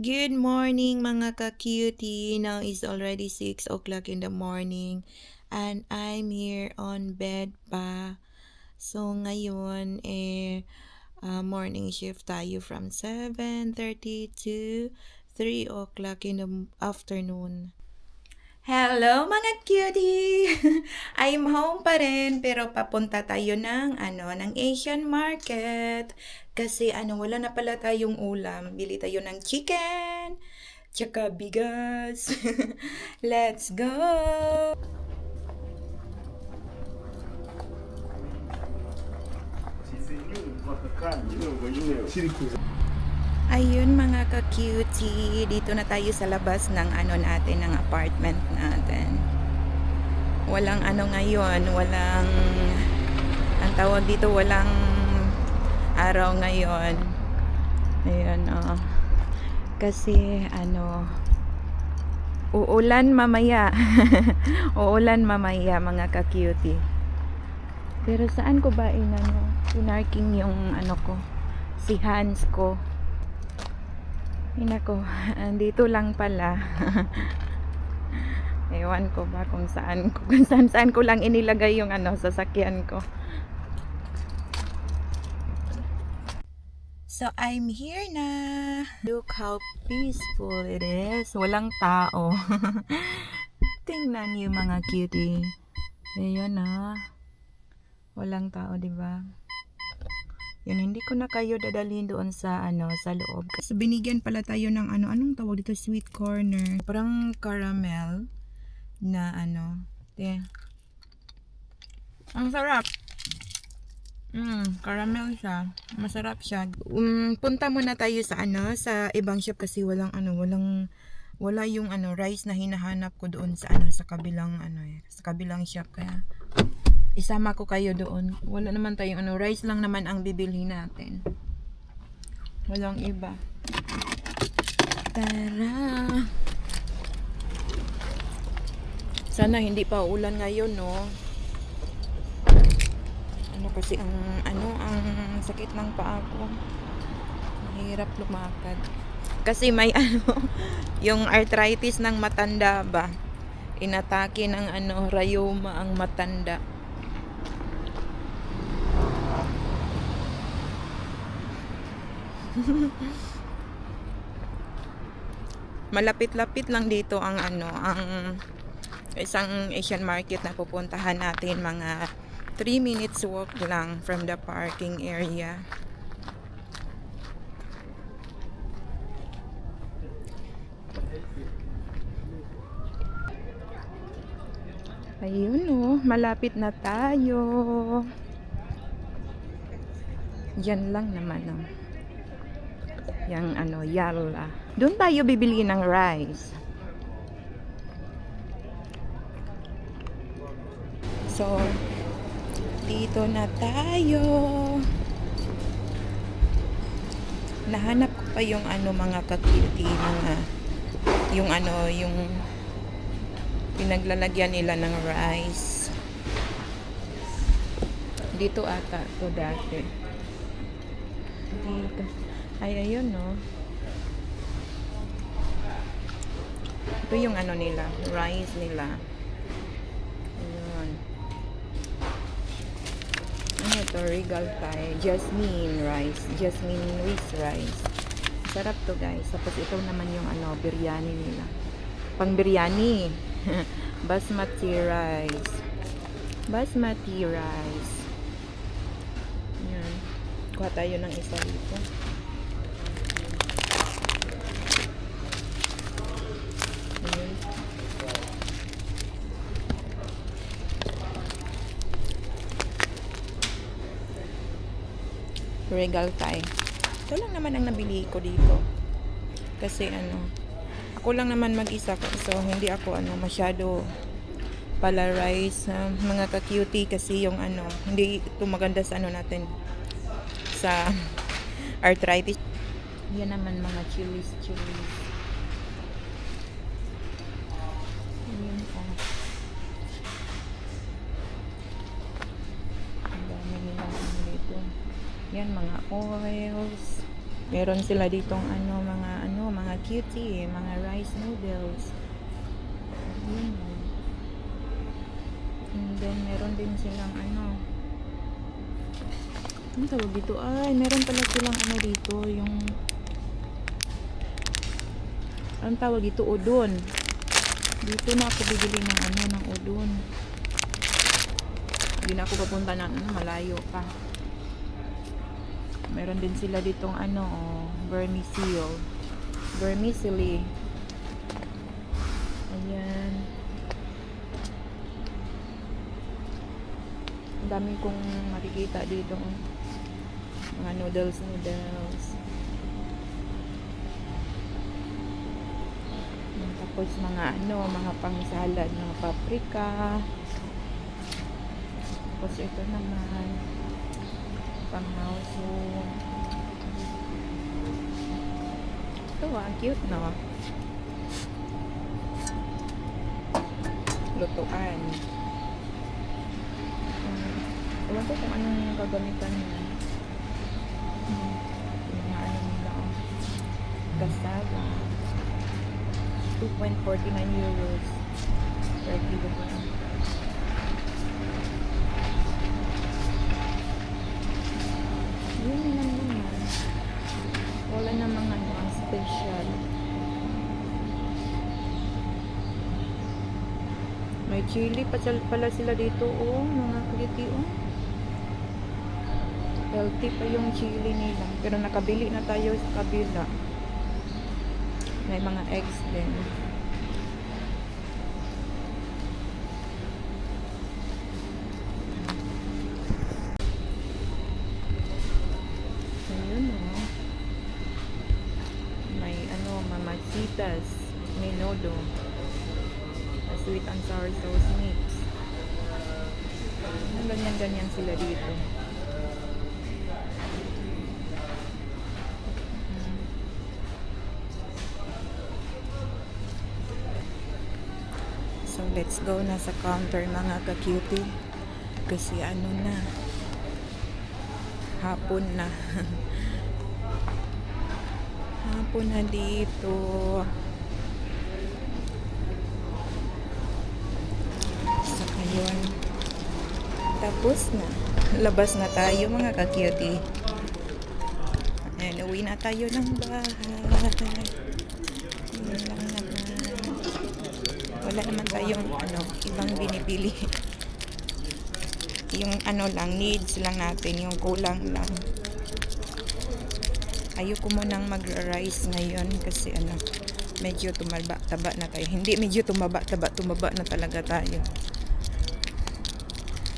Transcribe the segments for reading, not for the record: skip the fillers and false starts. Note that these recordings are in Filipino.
Good morning mga ka-cutie. Now is already 6 o'clock in the morning and I'm here on bed pa. So ngayon morning shift tayo from 7:30 to 3 o'clock in the afternoon. Hello mga cutie! I'm home pa rin pero papunta tayo ng Asian market. Kasi wala na pala tayong ulam. Bili tayo ng chicken, tsaka bigas. Let's go! Ayun mga ka-cutie, dito na tayo sa labas ng ng apartment natin. Walang ngayon, ang tawag dito, walang araw ngayon. Ayun, kasi uulan mamaya. Uulan mamaya mga ka-cutie. Pero saan ko ba pinarking yung ko, si Hans ko. Hinako, andito lang pala. Ewan ko ba kung saan ko lang inilagay yung sasakyan ko. So I'm here na. Look how peaceful it is. Walang tao. Tingnan niyo mga cutie. Ayan walang tao, di ba? Yan, hindi ko na kayo dadalhin doon sa sa loob. So binigyan pala tayo ng anong tawag dito, sweet corner. Parang caramel na ang sarap. Caramel siya. Masarap siya. Punta muna tayo sa sa ibang shop kasi wala yung rice na hinahanap ko doon sa sa kabilang sa kabilang shop, kaya isama ko kayo doon. Wala naman tayong rice lang naman ang bibilhin natin. Walang iba. Tara! Sana hindi pa ulan ngayon, no? Kasi ang sakit ng paa ko. Mahirap lumakad. Kasi may yung arthritis ng matanda ba? Inatake ng rayuma ang matanda. Malapit-lapit lang dito ang isang Asian market na pupuntahan natin, mga 3 minutes walk lang from the parking area. Ayun malapit na tayo. Yan lang naman yang Yalla. Doon tayo bibili ng rice. So dito na tayo. Nahanap ko pa yung mga kakiti, yung pinaglalagyan nila ng rice. Dito ata to dati. Dito. Ay, ayun ito yung nila, rice nila. Ayun. Ito, Regal Thai, Jasmine with rice. Sarap to guys. Tapos ito naman yung biryani nila. Pang biryani. Basmati rice. Ayan. Kuha tayo ng isa dito. Ayan. Regal Thai. Ito lang naman ang nabili ko dito. Kasi ako lang naman mag-isa ko. So hindi ako masyado pala rice mga ka-cutie, kasi yung hindi ito maganda sa natin, sa arthritis. Yan naman mga chilies. Ayan ang dami nila dito. Yan mga oils. Meron sila ditong mga cutie, mga rice noodles. Yun. And then, meron din silang ano tawag dito? Ay, meron pala silang ano dito, yung anong tawag dito? Udon. Dito na ako bibili ng ano, ng udon. Hindi na ako papunta ng ano, malayo pa. Meron din sila ditong ano, vermicelli. Vermicelli. Ayan. Ang dami kong makikita dito. Mga noodles. Tapos mga ano, mga pang-salad, mga paprika. Tapos ito naman, pang-hauso. Ito ang cute, no? Lutuan. Ewan ko kung anong gagamitan niya. Yung mga ano nila, cassava. 2.49 euros per kilogram. Yun lang naman. Wala namang ano, ang special. May chili pala sila dito, mga kuliti, healthy pa yung chili nila. Pero nakabili na tayo sa kabila. May mga eggs din. Ayun, may ano, mamachitas, menudo, sweet and sour sauce mix. Ganyan sila dito. So, let's go na sa counter mga ka-cutie. Kasi ano na, hapon na. Hapon na dito. So, ayun. Tapos na. Labas na tayo mga ka-cutie. Ayan, uwi na tayo ng bahay. Yun lang naman. Wala naman tayong ano, ibang binibili. Yung ano lang, needs lang natin, yung kulang lang. Ayoko munang mag-rice ngayon kasi ano, medyo tumaba na tayo. Hindi medyo tumaba na talaga tayo.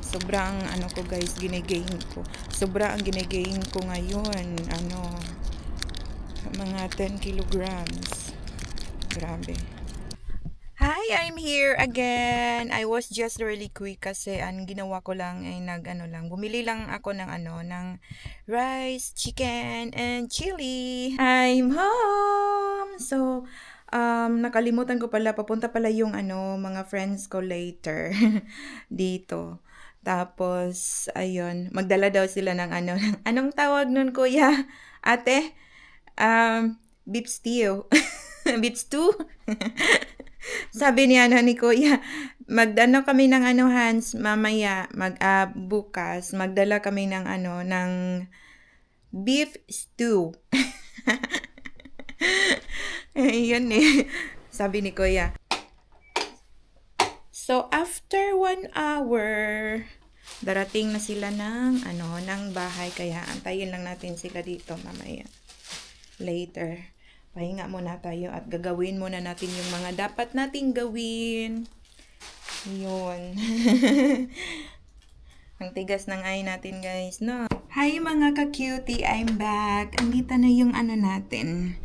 Sobrang ano ko guys, ginigain ko. Sobra ang ginigain ko ngayon. Ano, mga 10 kilograms. Grabe. Hi, I'm here again. I was just really quick kasi ang ginawa ko lang ay bumili lang ako ng ng rice, chicken, and chili. I'm home. So, nakalimutan ko pala, papunta pala yung mga friends ko later dito. Tapos, ayun, magdala daw sila ng anong tawag nun, kuya? Ate? Beef stew. Beef stew? Sabi ni kuya, magdano kami ng Hans, mamaya, bukas, magdala kami ng ng beef stew. Yun sabi ni kuya. So, after 1 hour, darating na sila ng bahay, kaya antayin lang natin sila dito mamaya. Later. Pahinga muna tayo at gagawin muna natin yung mga dapat nating gawin. Yun. Ang tigas ng eye natin, guys, no? Hi mga ka-cutie, I'm back. Andito na yung natin.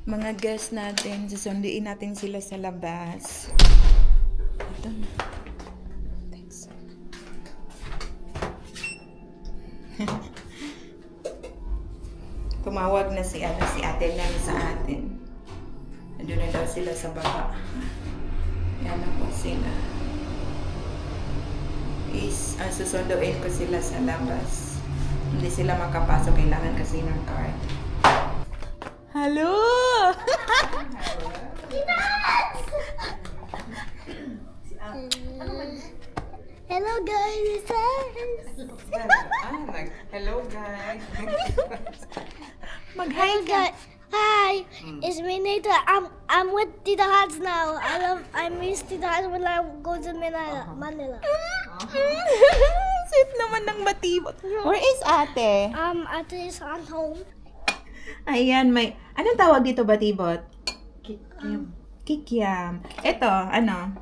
Mga guests natin, susunduin natin sila sa labas. Ito na. Thanks. Tumawag na si ate lang sa atin. Nandun na daw sila sa baba. Yan ako sila. Susunduin ko sila sa labas. Hindi sila makapasok, kailangan kasi ng card. Hello! Hello guys. Hello guys. Mag-hi Hello ka. guys. Hi, it's me Nathan. I'm with Tita Hats now. I miss Tita Hats when I go to Manila. Sweet naman ng batibot. Where is ate? Ate is on home. Ayan, may... Anong tawag dito, batibot? Kikiam. Ito, ano?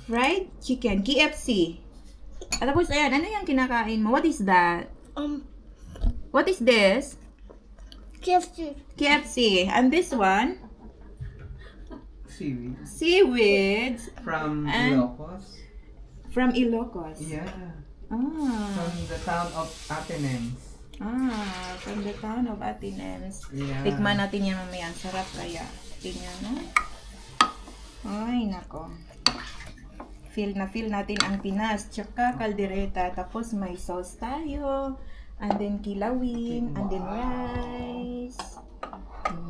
Fried chicken. KFC. At tapos, ayan, ano yung kinakain mo? What is that? What is this? KFC. KFC. And this one? Seaweed. Seaweed. From And- Ilocos. From Ilocos. Yeah. Ah. From the town of Athens. From the town of Athens. Yeah. Tikman natin yan mamaya. Ang sarap kaya. Tingnan mo. Ay, nako. Feel natin ang Pinas. Tsaka kaldereta. Tapos may sauce tayo. And then kilawin. And then rice.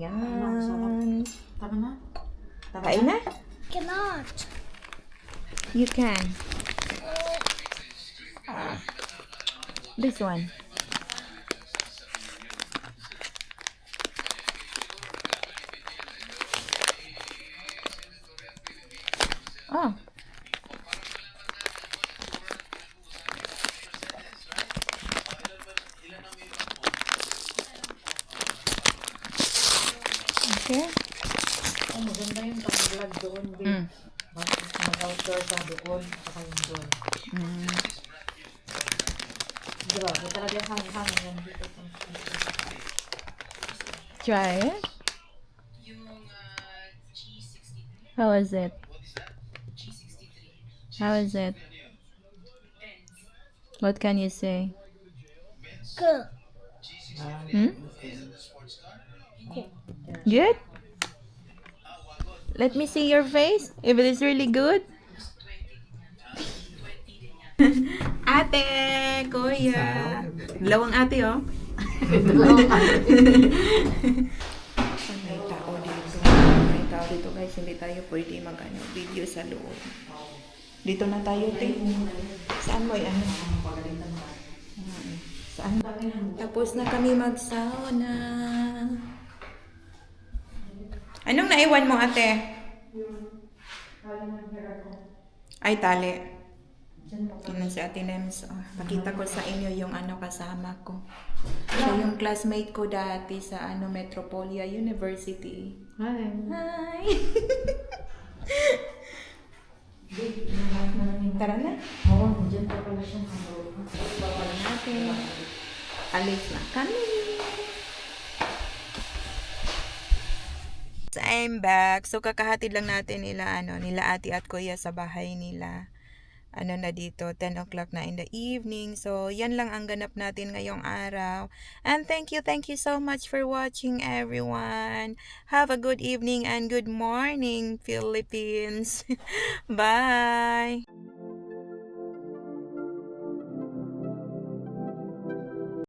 Yan. Tama na. Kain na? Cannot. You can. This one. Oh. Okay. Oh, maganda yung pang-vlog doon. Mm. Mag-outdoor ka doon. Saka yung doon. Mm. Grabe, talaga hangin-hangin yan dito. Try it. How is it? How is it? What can you say? Good. Hmm? Good? Let me see your face. If it is really good. Ate, kuya. Dalawang ate, oh. May tao dito. May tao dito, guys. Hindi tayo pwede video sa loob. Dito na tayo, te. Saan mo yan? Saan? Tapos na kami mag-sauna. Anong naiwan mo, ate? Ay, tali. Tingnan si Ate Nems. Oh, pakita ko sa inyo yung kasama ko. Siya yung classmate ko dati sa Metropolia University. Hi. Hi! Tara na. Oo, dyan pa pala siya. Tara natin. Alis na kami. So, I'm back. So, kakahatid lang natin nila ate at kuya sa bahay nila. Na dito, 10 o'clock na in the evening. So, yan lang ang ganap natin ngayong araw. And thank you so much for watching, everyone. Have a good evening and good morning, Philippines. Bye!